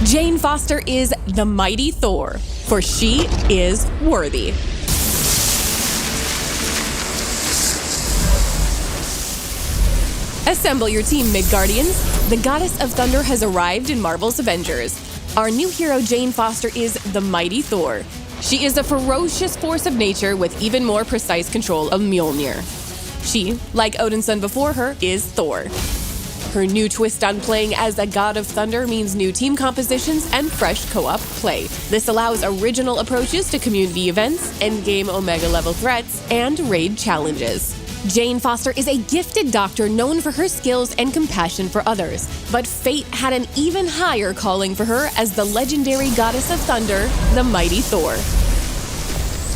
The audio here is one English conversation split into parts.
Jane Foster is the mighty Thor, for she is worthy. Assemble your team, Midgardians. The Goddess of Thunder has arrived in Marvel's Avengers. Our new hero, Jane Foster, is the mighty Thor. She is a ferocious force of nature with even more precise control of Mjolnir. She, like Odin's son before her, is Thor. Her new twist on playing as a god of thunder means new team compositions and fresh co-op play. This allows original approaches to community events, endgame Omega-level threats, and raid challenges. Jane Foster is a gifted doctor known for her skills and compassion for others, but fate had an even higher calling for her as the legendary goddess of thunder, the mighty Thor.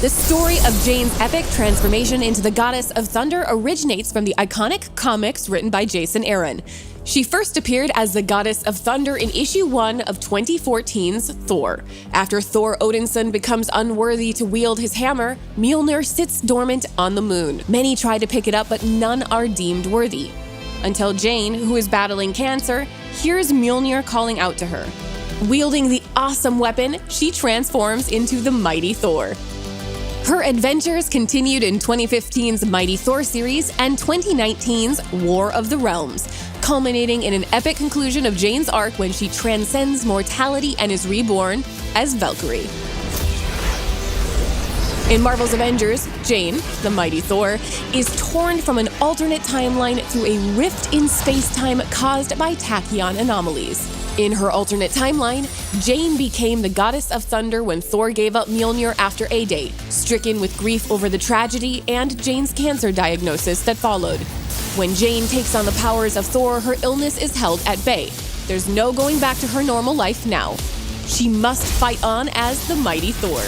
The story of Jane's epic transformation into the Goddess of Thunder originates from the iconic comics written by Jason Aaron. She first appeared as the Goddess of Thunder in issue 1 of 2014's Thor. After Thor Odinson becomes unworthy to wield his hammer, Mjolnir sits dormant on the moon. Many try to pick it up, but none are deemed worthy. Until Jane, who is battling cancer, hears Mjolnir calling out to her. Wielding the awesome weapon, she transforms into the mighty Thor. Her adventures continued in 2015's Mighty Thor series and 2019's War of the Realms, culminating in an epic conclusion of Jane's arc when she transcends mortality and is reborn as Valkyrie. In Marvel's Avengers, Jane, the mighty Thor, is torn from an alternate timeline through a rift in space-time caused by tachyon anomalies. In her alternate timeline, Jane became the Goddess of Thunder when Thor gave up Mjolnir after A-Day, stricken with grief over the tragedy and Jane's cancer diagnosis that followed. When Jane takes on the powers of Thor, her illness is held at bay. There's no going back to her normal life now. She must fight on as the mighty Thor.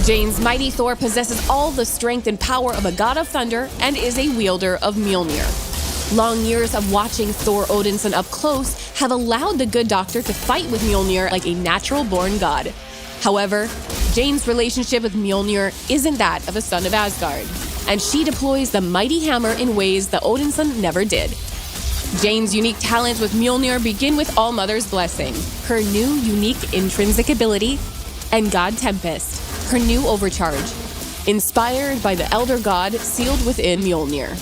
Jane's mighty Thor possesses all the strength and power of a god of thunder and is a wielder of Mjolnir. Long years of watching Thor Odinson up close have allowed the good doctor to fight with Mjolnir like a natural-born god. However, Jane's relationship with Mjolnir isn't that of a son of Asgard, and she deploys the mighty hammer in ways that Odinson never did. Jane's unique talents with Mjolnir begin with All-Mother's Blessing, her new unique intrinsic ability, and God Tempest, her new overcharge, inspired by the Elder God sealed within Mjolnir.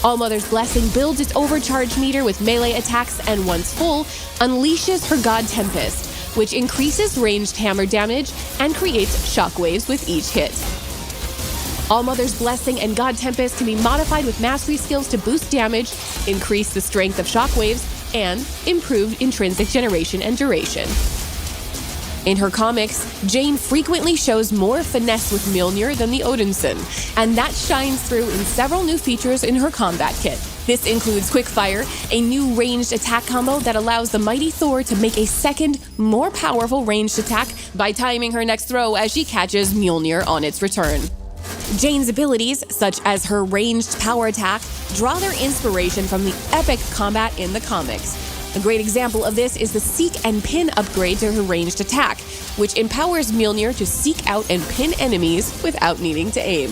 All-Mother's Blessing builds its overcharge meter with melee attacks and once full, unleashes her God Tempest, which increases ranged hammer damage and creates shockwaves with each hit. All-Mother's Blessing and God Tempest can be modified with mastery skills to boost damage, increase the strength of shockwaves, and improve intrinsic generation and duration. In her comics, Jane frequently shows more finesse with Mjolnir than the Odinson, and that shines through in several new features in her combat kit. This includes Quickfire, a new ranged attack combo that allows the mighty Thor to make a second, more powerful ranged attack by timing her next throw as she catches Mjolnir on its return. Jane's abilities, such as her ranged power attack, draw their inspiration from the epic combat in the comics. A great example of this is the Seek and Pin upgrade to her ranged attack, which empowers Mjolnir to seek out and pin enemies without needing to aim.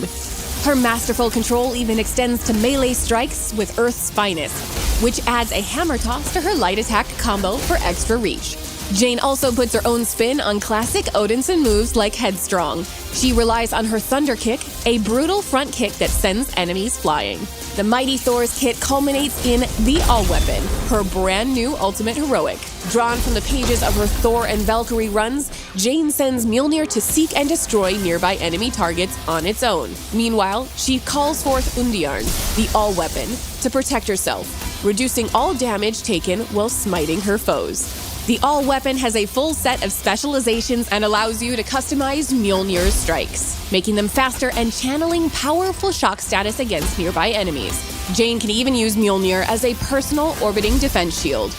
Her masterful control even extends to melee strikes with Earth's Finest, which adds a hammer toss to her light attack combo for extra reach. Jane also puts her own spin on classic Odinson moves like Headstrong. She relies on her Thunder Kick, a brutal front kick that sends enemies flying. The mighty Thor's kit culminates in the All-Weapon, her brand new ultimate heroic. Drawn from the pages of her Thor and Valkyrie runs, Jane sends Mjolnir to seek and destroy nearby enemy targets on its own. Meanwhile, she calls forth Undiarn, the All-Weapon, to protect herself, reducing all damage taken while smiting her foes. The All-Weapon has a full set of specializations and allows you to customize Mjolnir's strikes, making them faster and channeling powerful shock status against nearby enemies. Jane can even use Mjolnir as a personal orbiting defense shield.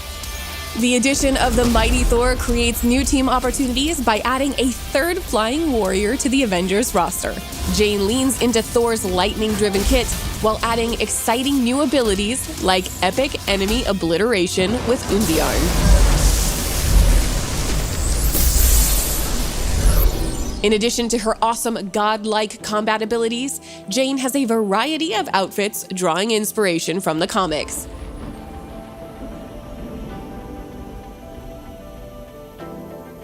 The addition of the Mighty Thor creates new team opportunities by adding a third flying warrior to the Avengers roster. Jane leans into Thor's lightning-driven kit while adding exciting new abilities like epic enemy obliteration with Undiarn. In addition to her awesome godlike combat abilities, Jane has a variety of outfits drawing inspiration from the comics.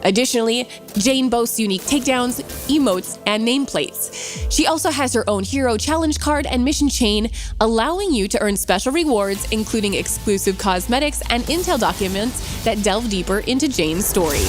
Additionally, Jane boasts unique takedowns, emotes, and nameplates. She also has her own hero challenge card and mission chain, allowing you to earn special rewards, including exclusive cosmetics and intel documents that delve deeper into Jane's story.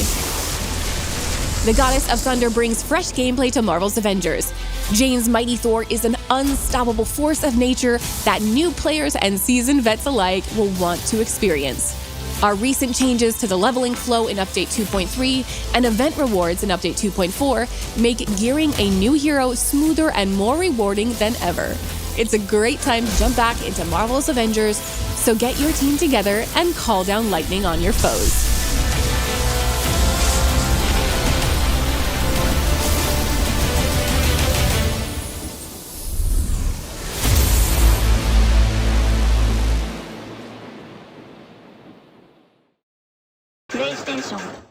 The Goddess of Thunder brings fresh gameplay to Marvel's Avengers. Jane's Mighty Thor is an unstoppable force of nature that new players and seasoned vets alike will want to experience. Our recent changes to the leveling flow in Update 2.3 and event rewards in Update 2.4 make gearing a new hero smoother and more rewarding than ever. It's a great time to jump back into Marvel's Avengers, so get your team together and call down lightning on your foes. PlayStation